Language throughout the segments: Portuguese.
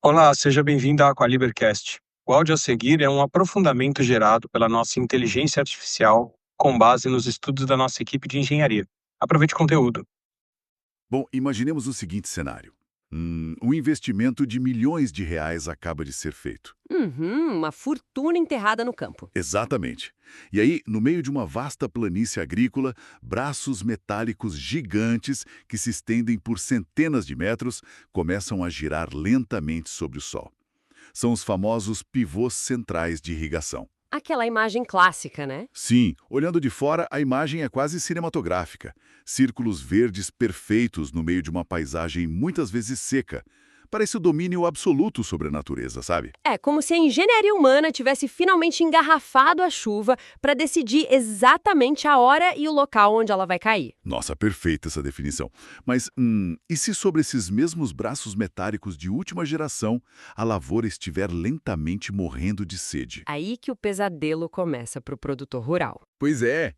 Olá, seja bem-vindo à Aqualibercast. O áudio a seguir é um aprofundamento gerado pela nossa inteligência artificial com base nos estudos da nossa equipe de engenharia. Aproveite o conteúdo. Bom, imaginemos o seguinte cenário. Um investimento de milhões de reais acaba de ser feito. Uma fortuna enterrada no campo. Exatamente. E aí, no meio de uma vasta planície agrícola, braços metálicos gigantes que se estendem por centenas de metros começam a girar lentamente sobre o Sol. São os famosos pivôs centrais de irrigação. Aquela imagem clássica, né? Sim, olhando de fora, a imagem é quase cinematográfica. Círculos verdes perfeitos no meio de uma paisagem muitas vezes seca. Parece o domínio absoluto sobre a natureza, sabe? É como se a engenharia humana tivesse finalmente engarrafado a chuva para decidir exatamente a hora e o local onde ela vai cair. Nossa, perfeita essa definição. Mas, e se sobre esses mesmos braços metálicos de última geração, a lavoura estiver lentamente morrendo de sede? Aí que o pesadelo começa para o produtor rural. Pois é.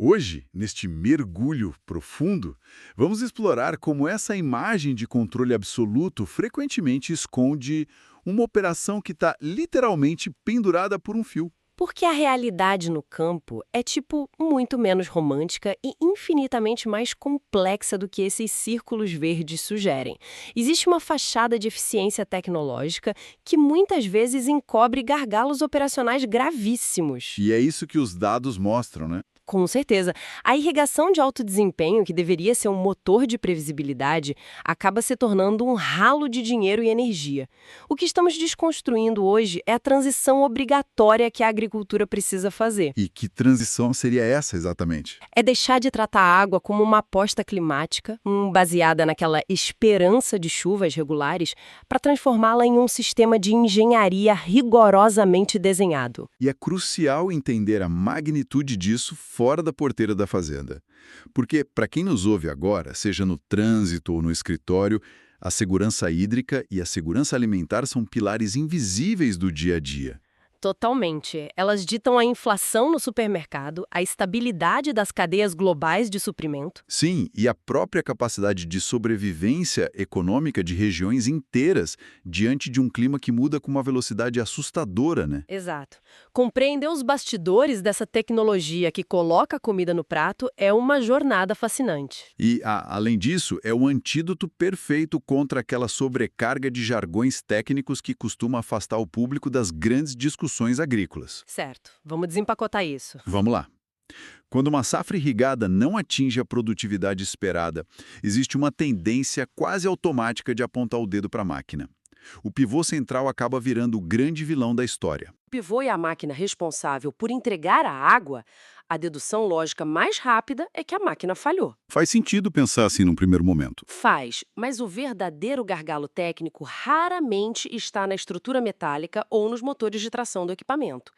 Hoje, neste mergulho profundo, vamos explorar como essa imagem de controle absoluto frequentemente esconde uma operação que está literalmente pendurada por um fio. Porque a realidade no campo é, muito menos romântica e infinitamente mais complexa do que esses círculos verdes sugerem. Existe uma fachada de eficiência tecnológica que muitas vezes encobre gargalos operacionais gravíssimos. E é isso que os dados mostram, né? Com certeza. A irrigação de alto desempenho, que deveria ser um motor de previsibilidade, acaba se tornando um ralo de dinheiro e energia. O que estamos desconstruindo hoje é a transição obrigatória que a agricultura precisa fazer. E que transição seria essa exatamente? É deixar de tratar a água como uma aposta climática, baseada naquela esperança de chuvas regulares, para transformá-la em um sistema de engenharia rigorosamente desenhado. E é crucial entender a magnitude disso fora da porteira da fazenda. Porque, para quem nos ouve agora, seja no trânsito ou no escritório, a segurança hídrica e a segurança alimentar são pilares invisíveis do dia a dia. Totalmente. Elas ditam a inflação no supermercado, a estabilidade das cadeias globais de suprimento. Sim, e a própria capacidade de sobrevivência econômica de regiões inteiras diante de um clima que muda com uma velocidade assustadora, né? Exato. Compreender os bastidores dessa tecnologia que coloca a comida no prato é uma jornada fascinante. E, além disso, é o antídoto perfeito contra aquela sobrecarga de jargões técnicos que costuma afastar o público das grandes discussões agrícolas. Certo. Vamos desempacotar isso. Vamos lá. Quando uma safra irrigada não atinge a produtividade esperada, existe uma tendência quase automática de apontar o dedo para a máquina. O pivô central acaba virando o grande vilão da história. O pivô é a máquina responsável por entregar a água. A dedução lógica mais rápida é que a máquina falhou. Faz sentido pensar assim num primeiro momento. Faz, mas o verdadeiro gargalo técnico raramente está na estrutura metálica ou nos motores de tração do equipamento.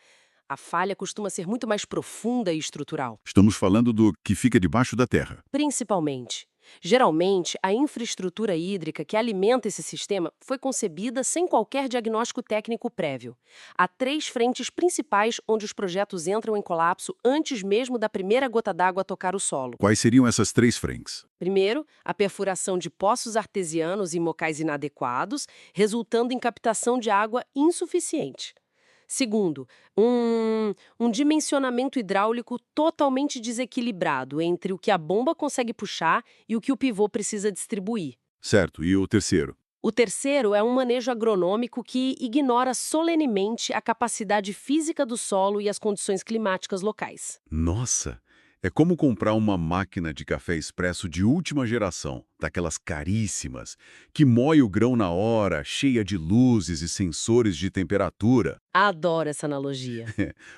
A falha costuma ser muito mais profunda e estrutural. Estamos falando do que fica debaixo da terra. Principalmente. Geralmente, a infraestrutura hídrica que alimenta esse sistema foi concebida sem qualquer diagnóstico técnico prévio. Há 3 frentes principais onde os projetos entram em colapso antes mesmo da primeira gota d'água tocar o solo. Quais seriam essas 3 frentes? Primeiro, a perfuração de poços artesianos em locais inadequados, resultando em captação de água insuficiente. Segundo, um dimensionamento hidráulico totalmente desequilibrado entre o que a bomba consegue puxar e o que o pivô precisa distribuir. Certo, e o terceiro? O terceiro é um manejo agronômico que ignora solenemente a capacidade física do solo e as condições climáticas locais. Nossa! É como comprar uma máquina de café expresso de última geração, daquelas caríssimas, que moe o grão na hora, cheia de luzes e sensores de temperatura. Adoro essa analogia.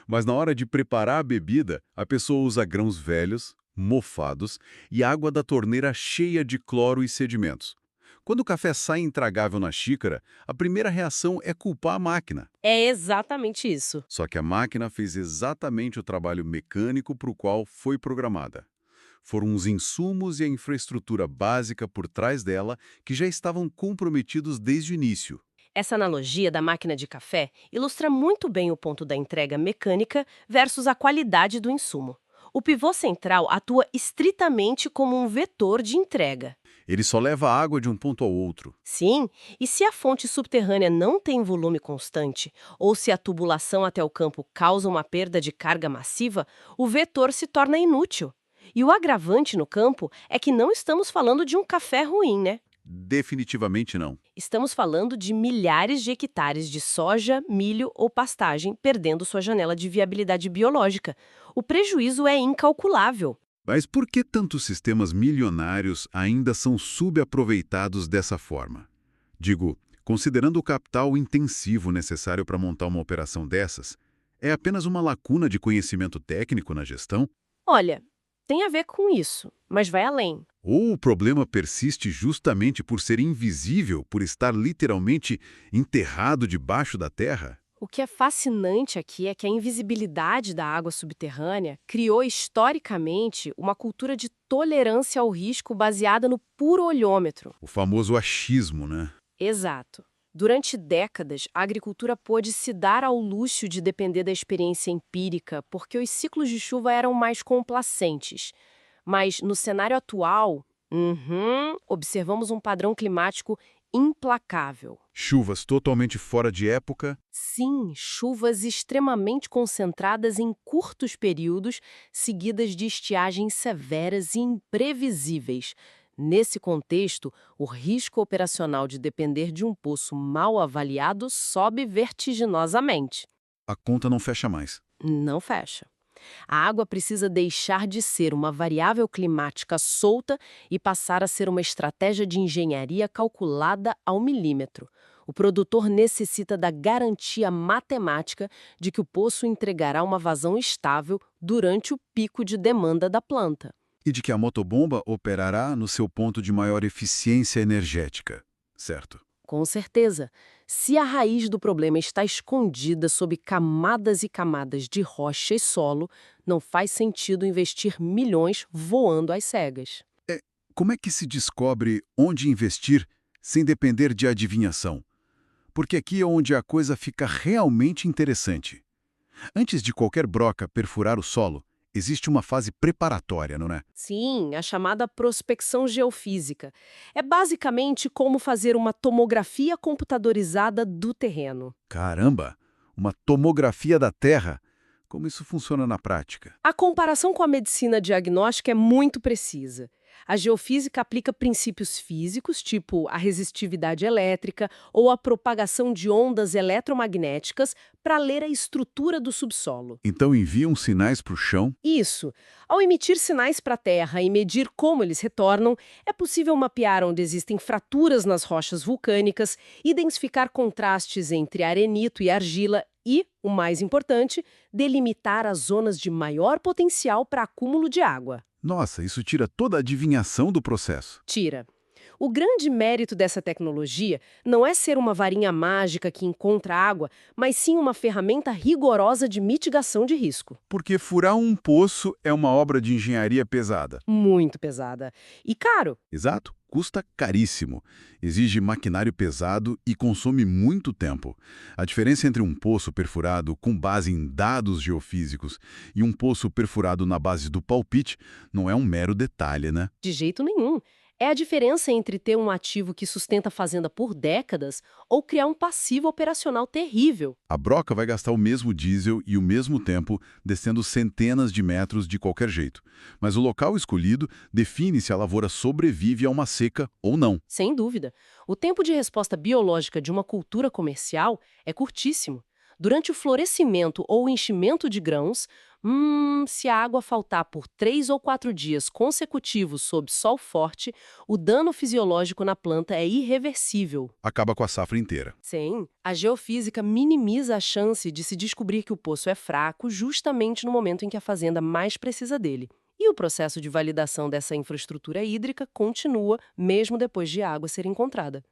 Mas na hora de preparar a bebida, a pessoa usa grãos velhos, mofados e água da torneira cheia de cloro e sedimentos. Quando o café sai intragável na xícara, a primeira reação é culpar a máquina. É exatamente isso. Só que a máquina fez exatamente o trabalho mecânico para o qual foi programada. Foram os insumos e a infraestrutura básica por trás dela que já estavam comprometidos desde o início. Essa analogia da máquina de café ilustra muito bem o ponto da entrega mecânica versus a qualidade do insumo. O pivô central atua estritamente como um vetor de entrega. Ele só leva a água de um ponto ao outro. Sim, e se a fonte subterrânea não tem volume constante, ou se a tubulação até o campo causa uma perda de carga massiva, o vetor se torna inútil. E o agravante no campo é que não estamos falando de um café ruim, né? Definitivamente não. Estamos falando de milhares de hectares de soja, milho ou pastagem perdendo sua janela de viabilidade biológica. O prejuízo é incalculável. Mas por que tantos sistemas milionários ainda são subaproveitados dessa forma? Digo, considerando o capital intensivo necessário para montar uma operação dessas, é apenas uma lacuna de conhecimento técnico na gestão? Olha, tem a ver com isso, mas vai além. Ou o problema persiste justamente por ser invisível, por estar literalmente enterrado debaixo da terra? O que é fascinante aqui é que a invisibilidade da água subterrânea criou historicamente uma cultura de tolerância ao risco baseada no puro olhômetro. O famoso achismo, né? Exato. Durante décadas, a agricultura pôde se dar ao luxo de depender da experiência empírica, porque os ciclos de chuva eram mais complacentes. Mas no cenário atual, observamos um padrão climático implacável. Chuvas totalmente fora de época. Sim, chuvas extremamente concentradas em curtos períodos, seguidas de estiagens severas e imprevisíveis. Nesse contexto, o risco operacional de depender de um poço mal avaliado sobe vertiginosamente. A conta não fecha mais. Não fecha. A água precisa deixar de ser uma variável climática solta e passar a ser uma estratégia de engenharia calculada ao milímetro. O produtor necessita da garantia matemática de que o poço entregará uma vazão estável durante o pico de demanda da planta. E de que a motobomba operará no seu ponto de maior eficiência energética, certo? Com certeza. Se a raiz do problema está escondida sob camadas e camadas de rocha e solo, não faz sentido investir milhões voando às cegas. Como é que se descobre onde investir sem depender de adivinhação? Porque aqui é onde a coisa fica realmente interessante. Antes de qualquer broca perfurar o solo, existe uma fase preparatória, não é? Sim, a chamada prospecção geofísica. É basicamente como fazer uma tomografia computadorizada do terreno. Caramba! Uma tomografia da Terra? Como isso funciona na prática? A comparação com a medicina diagnóstica é muito precisa. A geofísica aplica princípios físicos, tipo a resistividade elétrica ou a propagação de ondas eletromagnéticas, para ler a estrutura do subsolo. Então enviam sinais para o chão? Isso. Ao emitir sinais para a Terra e medir como eles retornam, é possível mapear onde existem fraturas nas rochas vulcânicas, identificar contrastes entre arenito e argila e, o mais importante, delimitar as zonas de maior potencial para acúmulo de água. Nossa, isso tira toda a adivinhação do processo. Tira. O grande mérito dessa tecnologia não é ser uma varinha mágica que encontra água, mas sim uma ferramenta rigorosa de mitigação de risco. Porque furar um poço é uma obra de engenharia pesada. Muito pesada. E caro. Exato. Custa caríssimo, exige maquinário pesado e consome muito tempo. A diferença entre um poço perfurado com base em dados geofísicos e um poço perfurado na base do palpite não é um mero detalhe, né? De jeito nenhum. É a diferença entre ter um ativo que sustenta a fazenda por décadas ou criar um passivo operacional terrível. A broca vai gastar o mesmo diesel e o mesmo tempo descendo centenas de metros de qualquer jeito. Mas o local escolhido define se a lavoura sobrevive a uma seca ou não. Sem dúvida. O tempo de resposta biológica de uma cultura comercial é curtíssimo. Durante o florescimento ou enchimento de grãos, se a água faltar por 3 ou 4 dias consecutivos sob sol forte, o dano fisiológico na planta é irreversível. Acaba com a safra inteira. Sim, a geofísica minimiza a chance de se descobrir que o poço é fraco justamente no momento em que a fazenda mais precisa dele. E o processo de validação dessa infraestrutura hídrica continua mesmo depois de a água ser encontrada.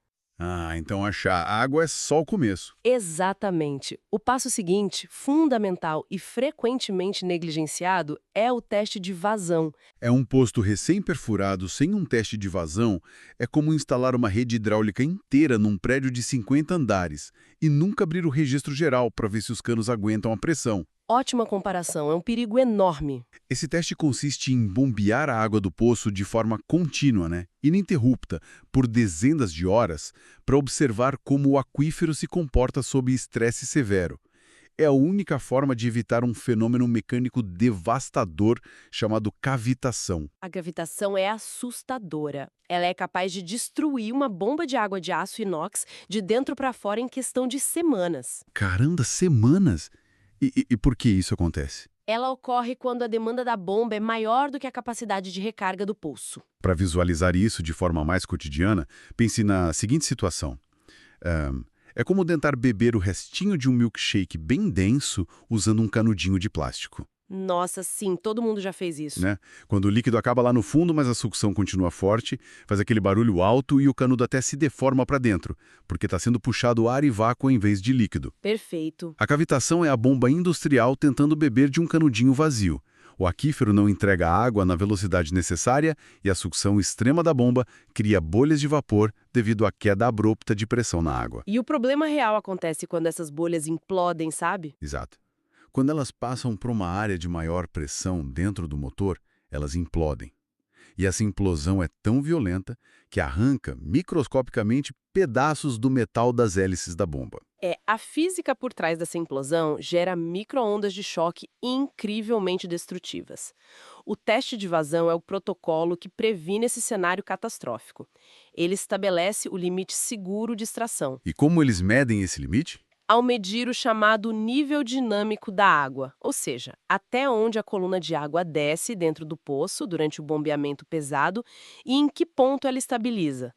Ah, então achar água é só o começo. Exatamente. O passo seguinte, fundamental e frequentemente negligenciado, é o teste de vazão. É um posto recém-perfurado sem um teste de vazão, é como instalar uma rede hidráulica inteira num prédio de 50 andares e nunca abrir o registro geral para ver se os canos aguentam a pressão. Ótima comparação, é um perigo enorme. Esse teste consiste em bombear a água do poço de forma contínua, né, ininterrupta, por dezenas de horas, para observar como o aquífero se comporta sob estresse severo. É a única forma de evitar um fenômeno mecânico devastador chamado cavitação. A gravitação é assustadora. Ela é capaz de destruir uma bomba de água de aço inox de dentro para fora em questão de semanas. Caramba, semanas! E por que isso acontece? Ela ocorre quando a demanda da bomba é maior do que a capacidade de recarga do poço. Para visualizar isso de forma mais cotidiana, pense na seguinte situação. É como tentar beber o restinho de um milkshake bem denso usando um canudinho de plástico. Nossa, sim, todo mundo já fez isso. Né? Quando o líquido acaba lá no fundo, mas a sucção continua forte, faz aquele barulho alto e o canudo até se deforma para dentro, porque está sendo puxado ar e vácuo em vez de líquido. Perfeito. A cavitação é a bomba industrial tentando beber de um canudinho vazio. O aquífero não entrega água na velocidade necessária e a sucção extrema da bomba cria bolhas de vapor devido à queda abrupta de pressão na água. E o problema real acontece quando essas bolhas implodem, sabe? Exato. Quando elas passam por uma área de maior pressão dentro do motor, elas implodem. E essa implosão é tão violenta que arranca microscopicamente pedaços do metal das hélices da bomba. A física por trás dessa implosão gera micro-ondas de choque incrivelmente destrutivas. O teste de vazão é o protocolo que previne esse cenário catastrófico. Ele estabelece o limite seguro de extração, E como eles medem esse limite? ao medir o chamado nível dinâmico da água, ou seja, até onde a coluna de água desce dentro do poço durante o bombeamento pesado e em que ponto ela estabiliza.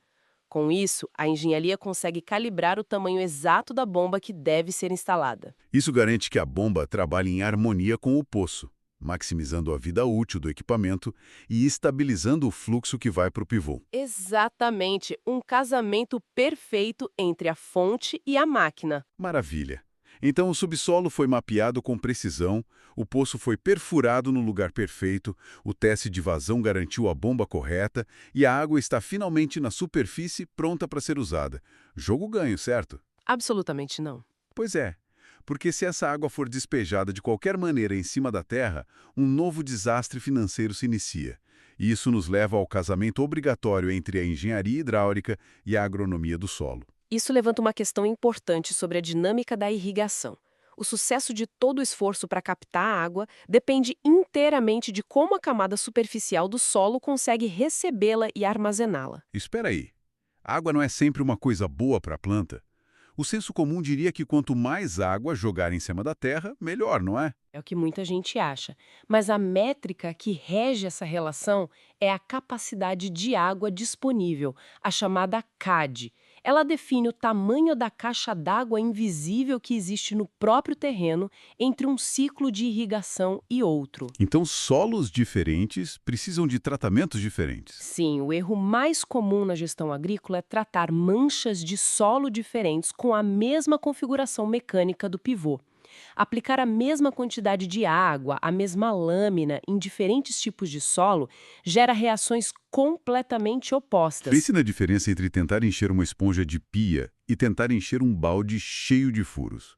Com isso, a engenharia consegue calibrar o tamanho exato da bomba que deve ser instalada. Isso garante que a bomba trabalhe em harmonia com o poço, maximizando a vida útil do equipamento e estabilizando o fluxo que vai para o pivô. Exatamente, um casamento perfeito entre a fonte e a máquina. Maravilha! Então o subsolo foi mapeado com precisão, o poço foi perfurado no lugar perfeito, o teste de vazão garantiu a bomba correta e a água está finalmente na superfície pronta para ser usada. Jogo ganho, certo? Absolutamente não. Pois é, porque se essa água for despejada de qualquer maneira em cima da terra, um novo desastre financeiro se inicia. E isso nos leva ao casamento obrigatório entre a engenharia hidráulica e a agronomia do solo. Isso levanta uma questão importante sobre a dinâmica da irrigação. O sucesso de todo o esforço para captar a água depende inteiramente de como a camada superficial do solo consegue recebê-la e armazená-la. Espera aí, a água não é sempre uma coisa boa para a planta? O senso comum diria que quanto mais água jogar em cima da terra, melhor, não é? É o que muita gente acha. Mas a métrica que rege essa relação é a capacidade de água disponível, a chamada CAD. Ela define o tamanho da caixa d'água invisível que existe no próprio terreno entre um ciclo de irrigação e outro. Então, solos diferentes precisam de tratamentos diferentes. Sim, o erro mais comum na gestão agrícola é tratar manchas de solo diferentes com a mesma configuração mecânica do pivô. Aplicar a mesma quantidade de água, a mesma lâmina em diferentes tipos de solo gera reações completamente opostas. Pense na diferença entre tentar encher uma esponja de pia e tentar encher um balde cheio de furos.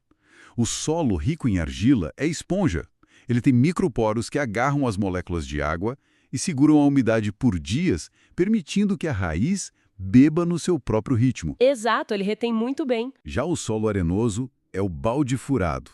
O solo rico em argila é esponja. Ele tem microporos que agarram as moléculas de água e seguram a umidade por dias, permitindo que a raiz beba no seu próprio ritmo. Exato, ele retém muito bem. Já o solo arenoso é o balde furado.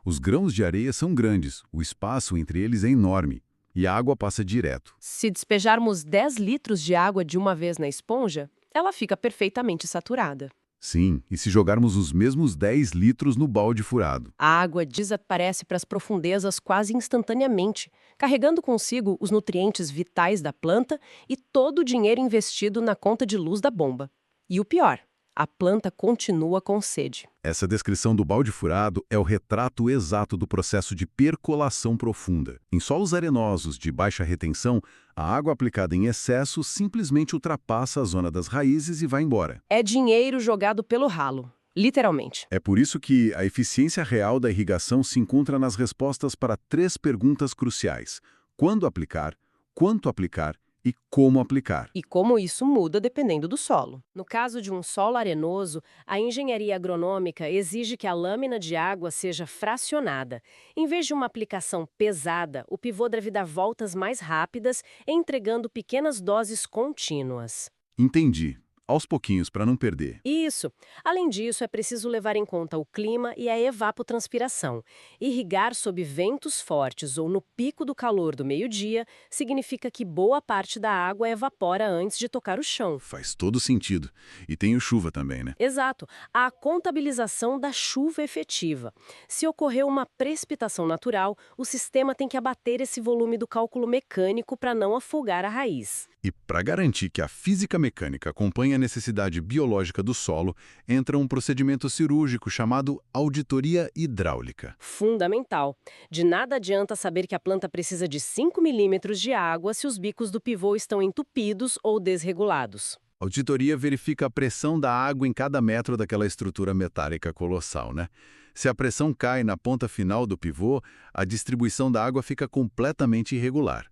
Os grãos de areia são grandes, o espaço entre eles é enorme e a água passa direto. Se despejarmos 10 litros de água de uma vez na esponja, ela fica perfeitamente saturada. Sim, e se jogarmos os mesmos 10 litros no balde furado? A água desaparece para as profundezas quase instantaneamente, carregando consigo os nutrientes vitais da planta e todo o dinheiro investido na conta de luz da bomba. E o pior, a planta continua com sede. Essa descrição do balde furado é o retrato exato do processo de percolação profunda. Em solos arenosos de baixa retenção, a água aplicada em excesso simplesmente ultrapassa a zona das raízes e vai embora. É dinheiro jogado pelo ralo, literalmente. É por isso que a eficiência real da irrigação se encontra nas respostas para 3 perguntas cruciais: quando aplicar, quanto aplicar E como aplicar? E como isso muda dependendo do solo. No caso de um solo arenoso, a engenharia agronômica exige que a lâmina de água seja fracionada. Em vez de uma aplicação pesada, o pivô deve dar voltas mais rápidas, entregando pequenas doses contínuas. Entendi. Aos pouquinhos, para não perder. Isso. Além disso, é preciso levar em conta o clima e a evapotranspiração. Irrigar sob ventos fortes ou no pico do calor do meio-dia significa que boa parte da água evapora antes de tocar o chão. Faz todo sentido. E tem o chuva também, né? Exato. A contabilização da chuva efetiva. Se ocorrer uma precipitação natural, o sistema tem que abater esse volume do cálculo mecânico para não afogar a raiz. E para garantir que a física mecânica acompanhe a necessidade biológica do solo, entra um procedimento cirúrgico chamado auditoria hidráulica. Fundamental. De nada adianta saber que a planta precisa de 5 milímetros de água se os bicos do pivô estão entupidos ou desregulados. A auditoria verifica a pressão da água em cada metro daquela estrutura metálica colossal, né? Se a pressão cai na ponta final do pivô, a distribuição da água fica completamente irregular.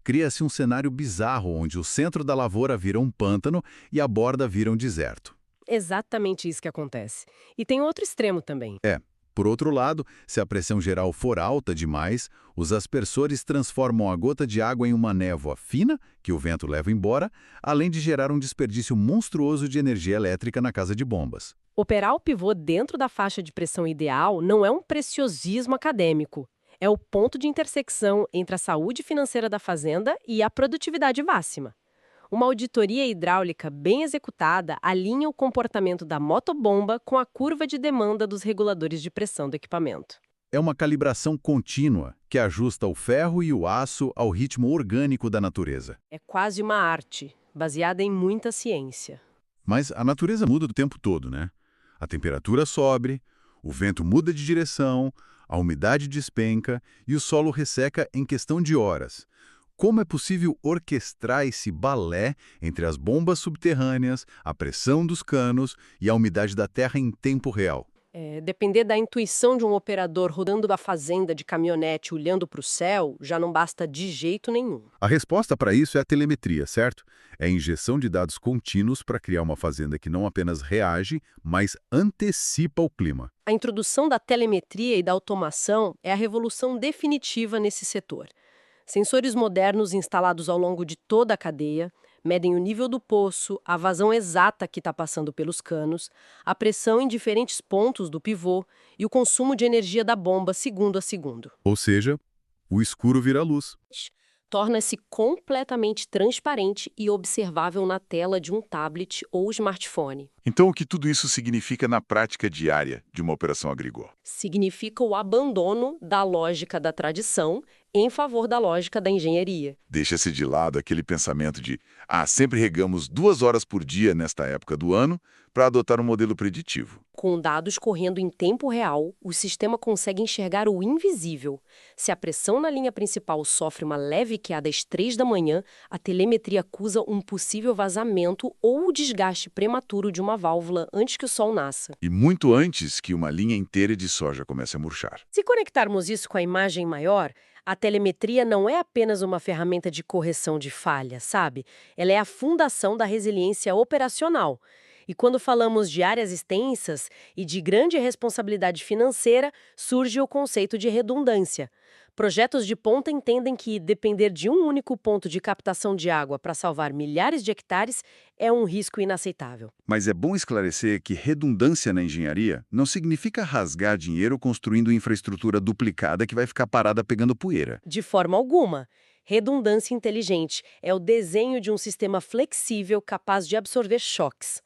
Cria-se um cenário bizarro onde o centro da lavoura vira um pântano e a borda vira um deserto. Exatamente isso que acontece. E tem outro extremo também. Por outro lado, se a pressão geral for alta demais, os aspersores transformam a gota de água em uma névoa fina, que o vento leva embora, além de gerar um desperdício monstruoso de energia elétrica na casa de bombas. Operar o pivô dentro da faixa de pressão ideal não é um preciosismo acadêmico. É o ponto de intersecção entre a saúde financeira da fazenda e a produtividade máxima. Uma auditoria hidráulica bem executada alinha o comportamento da motobomba com a curva de demanda dos reguladores de pressão do equipamento. É uma calibração contínua que ajusta o ferro e o aço ao ritmo orgânico da natureza. É quase uma arte, baseada em muita ciência. Mas a natureza muda o tempo todo, né? A temperatura sobe, o vento muda de direção, a umidade despenca e o solo resseca em questão de horas. Como é possível orquestrar esse balé entre as bombas subterrâneas, a pressão dos canos e a umidade da terra em tempo real? Depender da intuição de um operador rodando a fazenda de caminhonete olhando para o céu já não basta de jeito nenhum. A resposta para isso é a telemetria, certo? É a injeção de dados contínuos para criar uma fazenda que não apenas reage, mas antecipa o clima. A introdução da telemetria e da automação é a revolução definitiva nesse setor. Sensores modernos instalados ao longo de toda a cadeia medem o nível do poço, a vazão exata que está passando pelos canos, a pressão em diferentes pontos do pivô e o consumo de energia da bomba segundo a segundo. Ou seja, o escuro vira luz. Torna-se completamente transparente e observável na tela de um tablet ou smartphone. Então, o que tudo isso significa na prática diária de uma operação agrícola? Significa o abandono da lógica da tradição em favor da lógica da engenharia. Deixa-se de lado aquele pensamento de sempre regamos 2 horas por dia nesta época do ano para adotar um modelo preditivo. Com dados correndo em tempo real, o sistema consegue enxergar o invisível. Se a pressão na linha principal sofre uma leve queda às 3 da manhã, a telemetria acusa um possível vazamento ou o desgaste prematuro de uma válvula antes que o sol nasça. E muito antes que uma linha inteira de soja comece a murchar. Se conectarmos isso com a imagem maior, a telemetria não é apenas uma ferramenta de correção de falha, sabe? Ela é a fundação da resiliência operacional. E quando falamos de áreas extensas e de grande responsabilidade financeira, surge o conceito de redundância. Projetos de ponta entendem que depender de um único ponto de captação de água para salvar milhares de hectares é um risco inaceitável. Mas é bom esclarecer que redundância na engenharia não significa rasgar dinheiro construindo infraestrutura duplicada que vai ficar parada pegando poeira. De forma alguma. Redundância inteligente é o desenho de um sistema flexível capaz de absorver choques.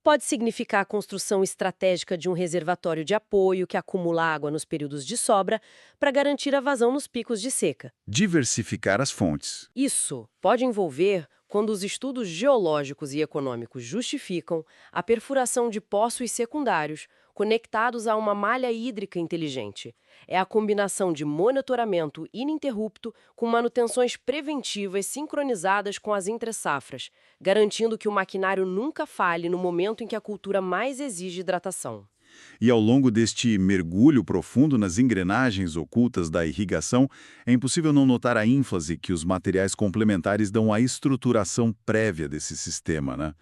Pode significar a construção estratégica de um reservatório de apoio que acumula água nos períodos de sobra para garantir a vazão nos picos de seca. Diversificar as fontes. Isso pode envolver, quando os estudos geológicos e econômicos justificam, a perfuração de poços secundários conectados a uma malha hídrica inteligente. É a combinação de monitoramento ininterrupto com manutenções preventivas sincronizadas com as entre-safras, garantindo que o maquinário nunca falhe no momento em que a cultura mais exige hidratação. E ao longo deste mergulho profundo nas engrenagens ocultas da irrigação, é impossível não notar a ênfase que os materiais complementares dão à estruturação prévia desse sistema, né?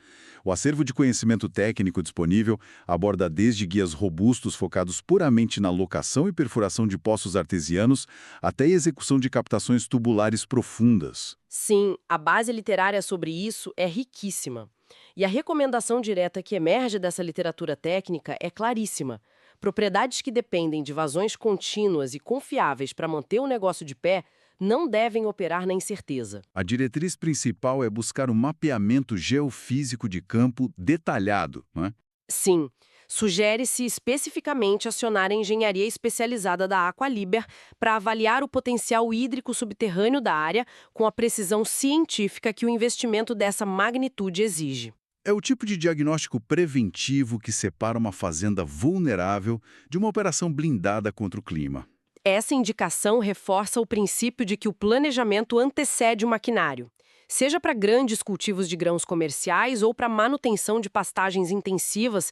O acervo de conhecimento técnico disponível aborda desde guias robustos focados puramente na locação e perfuração de poços artesianos até a execução de captações tubulares profundas. Sim, a base literária sobre isso é riquíssima. E a recomendação direta que emerge dessa literatura técnica é claríssima. Propriedades que dependem de vazões contínuas e confiáveis para manter o negócio de pé não devem operar na incerteza. A diretriz principal é buscar um mapeamento geofísico de campo detalhado, não é? Sim, sugere-se especificamente acionar a engenharia especializada da Aqualiber para avaliar o potencial hídrico subterrâneo da área com a precisão científica que o investimento dessa magnitude exige. É o tipo de diagnóstico preventivo que separa uma fazenda vulnerável de uma operação blindada contra o clima. Essa indicação reforça o princípio de que o planejamento antecede o maquinário, seja para grandes cultivos de grãos comerciais ou para manutenção de pastagens intensivas,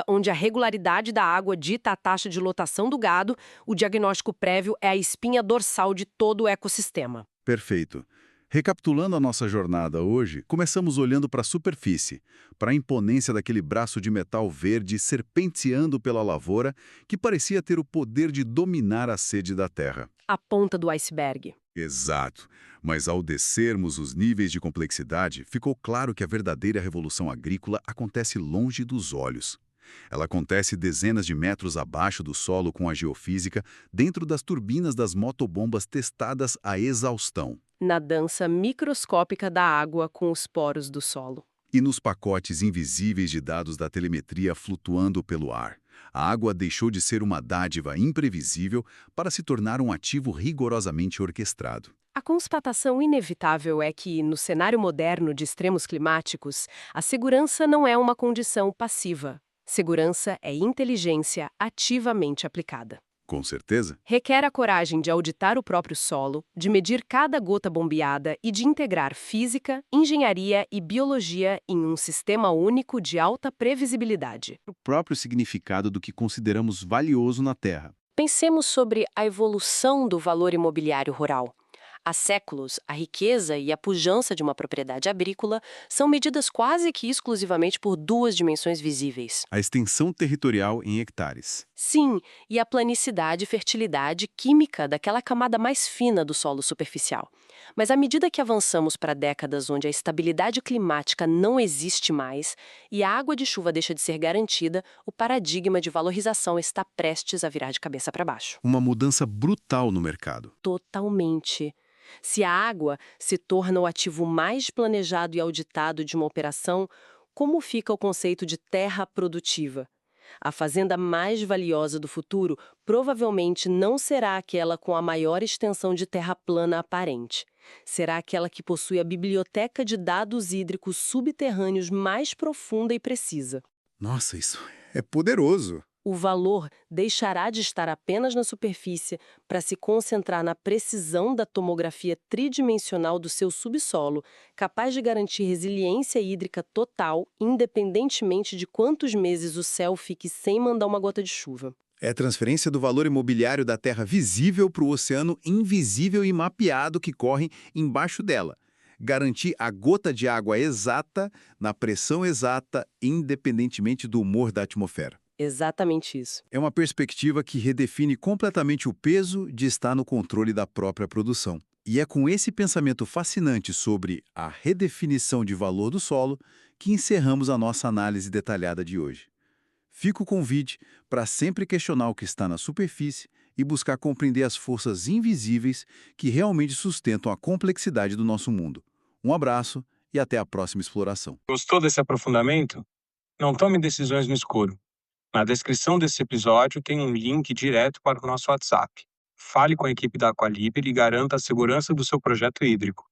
onde a regularidade da água dita a taxa de lotação do gado. O diagnóstico prévio é a espinha dorsal de todo o ecossistema. Perfeito. Recapitulando a nossa jornada hoje, começamos olhando para a superfície, para a imponência daquele braço de metal verde serpenteando pela lavoura que parecia ter o poder de dominar a sede da terra. A ponta do iceberg. Exato. Mas ao descermos os níveis de complexidade, ficou claro que a verdadeira revolução agrícola acontece longe dos olhos. Ela acontece dezenas de metros abaixo do solo com a geofísica, dentro das turbinas das motobombas testadas à exaustão. Na dança microscópica da água com os poros do solo. E nos pacotes invisíveis de dados da telemetria flutuando pelo ar. A água deixou de ser uma dádiva imprevisível para se tornar um ativo rigorosamente orquestrado. A constatação inevitável é que, no cenário moderno de extremos climáticos, a segurança não é uma condição passiva. Segurança é inteligência ativamente aplicada. Com certeza. Requer a coragem de auditar o próprio solo, de medir cada gota bombeada e de integrar física, engenharia e biologia em um sistema único de alta previsibilidade. O próprio significado do que consideramos valioso na Terra. Pensemos sobre a evolução do valor imobiliário rural. Há séculos, a riqueza e a pujança de uma propriedade agrícola são medidas quase que exclusivamente por duas dimensões visíveis. A extensão territorial em hectares. Sim, e a planicidade e fertilidade química daquela camada mais fina do solo superficial. Mas à medida que avançamos para décadas onde a estabilidade climática não existe mais e a água de chuva deixa de ser garantida, o paradigma de valorização está prestes a virar de cabeça para baixo. Uma mudança brutal no mercado. Totalmente. Se a água se torna o ativo mais planejado e auditado de uma operação, como fica o conceito de terra produtiva? A fazenda mais valiosa do futuro provavelmente não será aquela com a maior extensão de terra plana aparente. Será aquela que possui a biblioteca de dados hídricos subterrâneos mais profunda e precisa. Nossa, isso é poderoso. O valor deixará de estar apenas na superfície para se concentrar na precisão da tomografia tridimensional do seu subsolo, capaz de garantir resiliência hídrica total, independentemente de quantos meses o céu fique sem mandar uma gota de chuva. É a transferência do valor imobiliário da terra visível para o oceano invisível e mapeado que corre embaixo dela. Garantir a gota de água exata, na pressão exata, independentemente do humor da atmosfera. Exatamente isso. É uma perspectiva que redefine completamente o peso de estar no controle da própria produção. E é com esse pensamento fascinante sobre a redefinição de valor do solo que encerramos a nossa análise detalhada de hoje. Fica o convite para sempre questionar o que está na superfície e buscar compreender as forças invisíveis que realmente sustentam a complexidade do nosso mundo. Um abraço e até a próxima exploração. Gostou desse aprofundamento? Não tome decisões no escuro. Na descrição desse episódio tem um link direto para o nosso WhatsApp. Fale com a equipe da Aqualiber e garanta a segurança do seu projeto hídrico.